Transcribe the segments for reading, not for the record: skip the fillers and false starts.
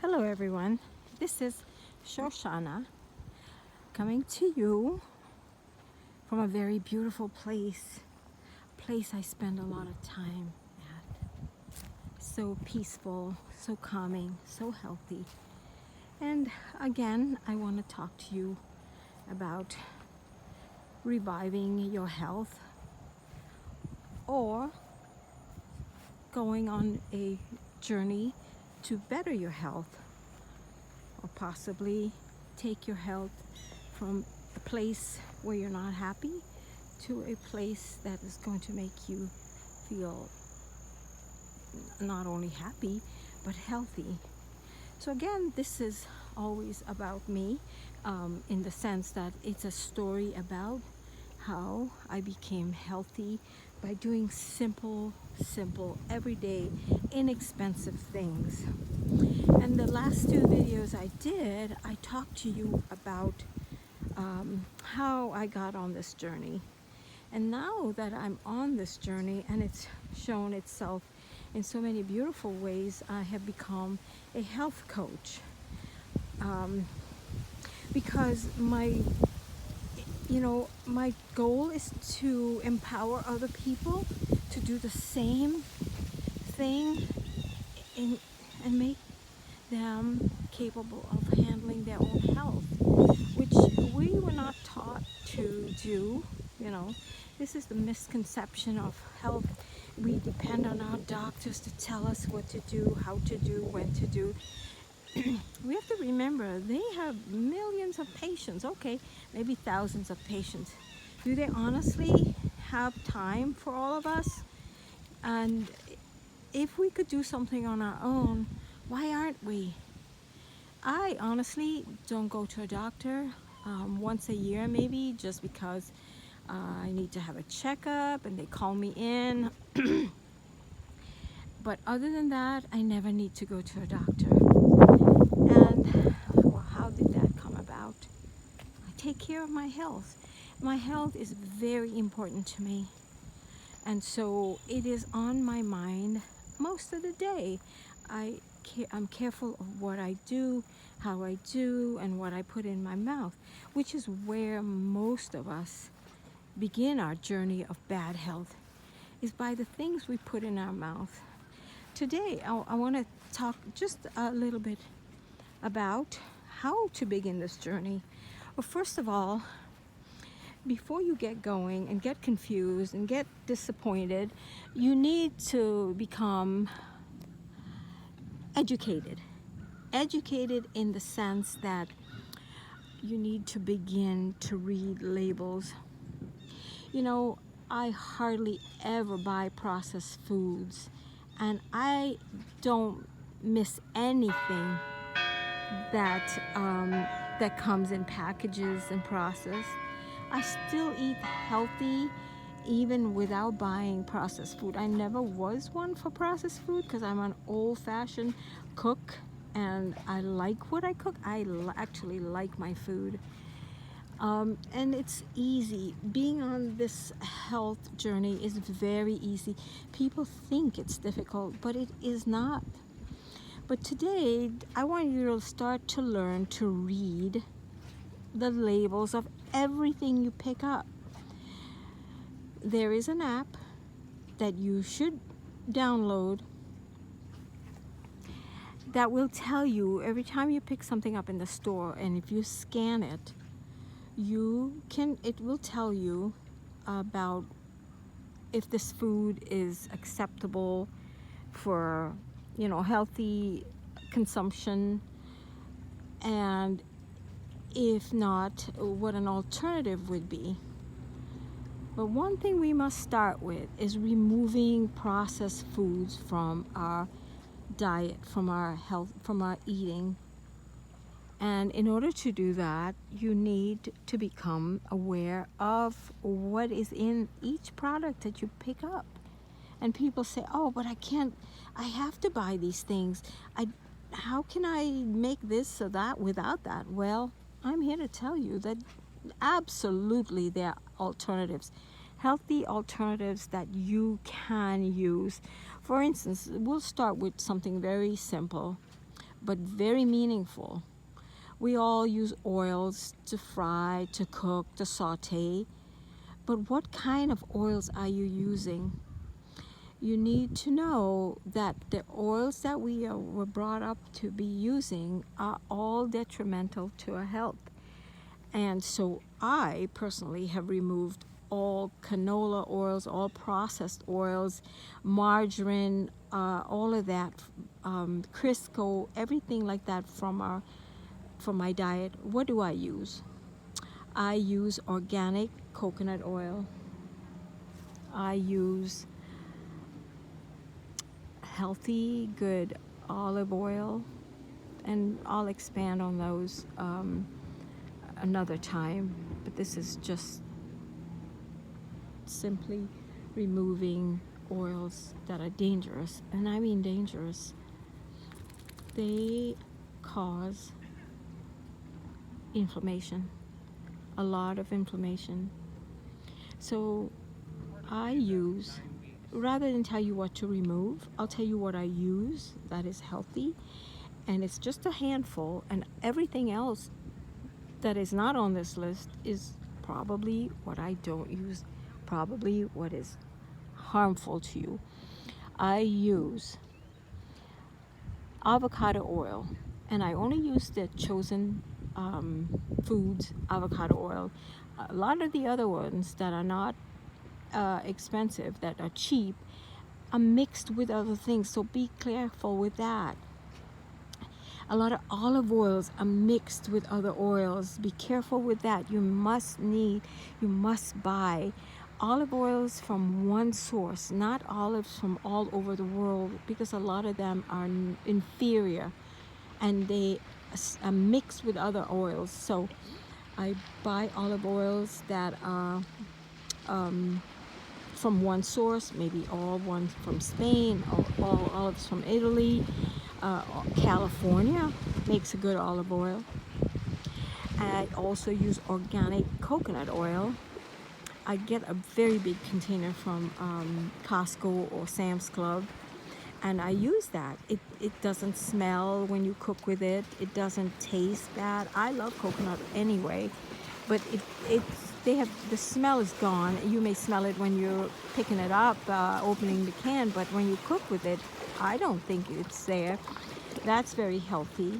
Hello everyone, this is Shoshana coming to you from a very beautiful place I spend a lot of time at. So peaceful, so calming, so healthy. And again, I want to talk to you about reviving your health or going on a journey to better your health, or possibly take your health from a place where you're not happy to a place that is going to make you feel not only happy but healthy. So again, this is always about me, in the sense that it's a story about how I became healthy by doing simple, everyday, inexpensive things. And the last two videos I did, I talked to you about how I got on this journey. And now that I'm on this journey and it's shown itself in so many beautiful ways, I have become a health coach. Because my goal is to empower other people to do the same thing and make them capable of handling their own health, which we were not taught to do. This is the misconception of health. We depend on our doctors to tell us what to do, how to do, when to do. We have to remember they have millions of patients, okay, maybe thousands of patients. Do they honestly have time for all of us? And if we could do something on our own, why aren't we? I honestly don't go to a doctor once a year, maybe, just because I need to have a checkup and they call me in. But other than that, I never need to go to a doctor. And well, how did that come about? I take care of my health. My health is very important to me. And so it is on my mind most of the day. I'm careful of what I do, how I do, and what I put in my mouth, which is where most of us begin our journey of bad health, is by the things we put in our mouth. Today, I want to talk just a little bit about how to begin this journey. Well, first of all, before you get going and get confused and get disappointed, you need to become educated. Educated in the sense that you need to begin to read labels. I hardly ever buy processed foods, and I don't miss anything that comes in packages and processed. I still eat healthy even without buying processed food. I never was one for processed food because I'm an old-fashioned cook and I like what I cook. I actually like my food. And it's easy. Being on this health journey is very easy. People think it's difficult, but it is not. But today, I want you to start to learn to read the labels of everything you pick up. There is an app that you should download that will tell you every time you pick something up in the store, and if you scan it, it will tell you about if this food is acceptable for healthy consumption, and if not, what an alternative would be. But one thing we must start with is removing processed foods from our diet, from our health, from our eating. And in order to do that, you need to become aware of what is in each product that you pick up. And people say, oh, but I have to buy these things. How can I make this or that without that? Well, I'm here to tell you that absolutely there are alternatives, healthy alternatives that you can use. For instance, we'll start with something very simple. but very meaningful. We all use oils to fry, to cook, to saute, but what kind of oils are you using? You need to know that the oils that were brought up to be using are all detrimental to our health. And so I personally have removed all canola oils, all processed oils, margarine, all of that, Crisco, everything like that from my diet. What do I use? I use organic coconut oil. I use healthy, good olive oil, and I'll expand on those another time, but this is just simply removing oils that are dangerous, and I mean dangerous. They cause inflammation, a lot of inflammation. So I use, rather than tell you what to remove, I'll tell you what I use that is healthy, and it's just a handful, and everything else that is not on this list is probably what I don't use, probably what is harmful to you. I use avocado oil, and I only use the chosen foods avocado oil. A lot of the other ones that are not expensive, that are cheap, are mixed with other things, so be careful with that. A lot of olive oils are mixed with other oils. Be careful with that. You must buy olive oils from one source, not olives from all over the world, because a lot of them are inferior and they are mixed with other oils. So I buy olive oils that are from one source, maybe all ones from Spain, or all olives from Italy. California makes a good olive oil. I also use organic coconut oil. I get a very big container from Costco or Sam's Club, and I use that. It doesn't smell when you cook with it. It doesn't taste bad. I love coconut anyway, but the smell is gone. You may smell it when you're picking it up, opening the can, but when you cook with it, I don't think it's there. That's very healthy.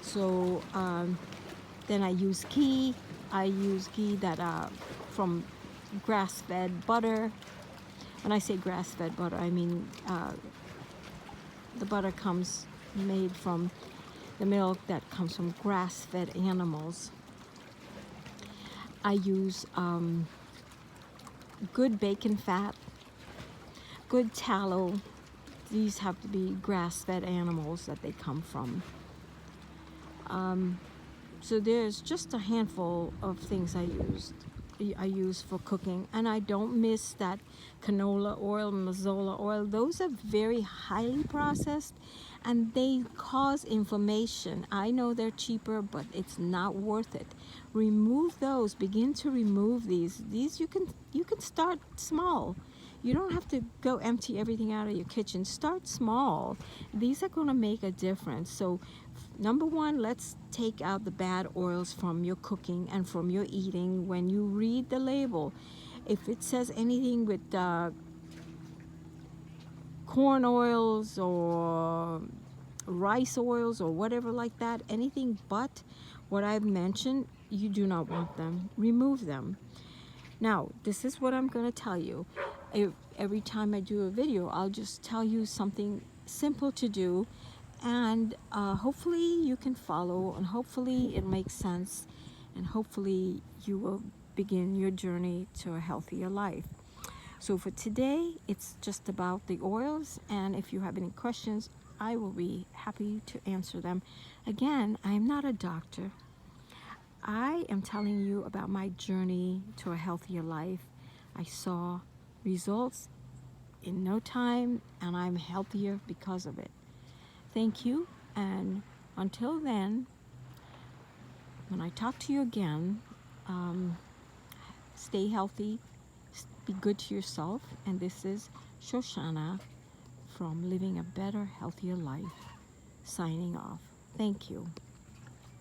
So then I use ghee. I use ghee that from grass-fed butter. When I say grass-fed butter, I mean the butter comes made from the milk that comes from grass-fed animals. I use good bacon fat, good tallow. These have to be grass-fed animals that they come from. So there's just a handful of things I use for cooking, and I don't miss that canola oil, mazola oil. Those are very highly processed, and they cause inflammation. I know they're cheaper, but it's not worth it. Remove those. Begin to remove these. These you can start small. You don't have to go empty everything out of your kitchen. Start small. These are going to make a difference. So number one, let's take out the bad oils from your cooking and from your eating. When you read the label, if it says anything with corn oils or rice oils or whatever like that, anything but what I've mentioned, you do not want them. Remove them. Now, this is what I'm going to tell you. Every time I do a video, I'll just tell you something simple to do, and hopefully you can follow, and hopefully it makes sense, and hopefully you will begin your journey to a healthier life. So for today, it's just about the oils, and if you have any questions, I will be happy to answer them. Again, I'm not a doctor. I am telling you about my journey to a healthier life. I saw results in no time, and I'm healthier because of it. Thank you, and until then, when I talk to you again, stay healthy, be good to yourself, and this is Shoshana from Living a Better, Healthier Life. signing off. Thank you.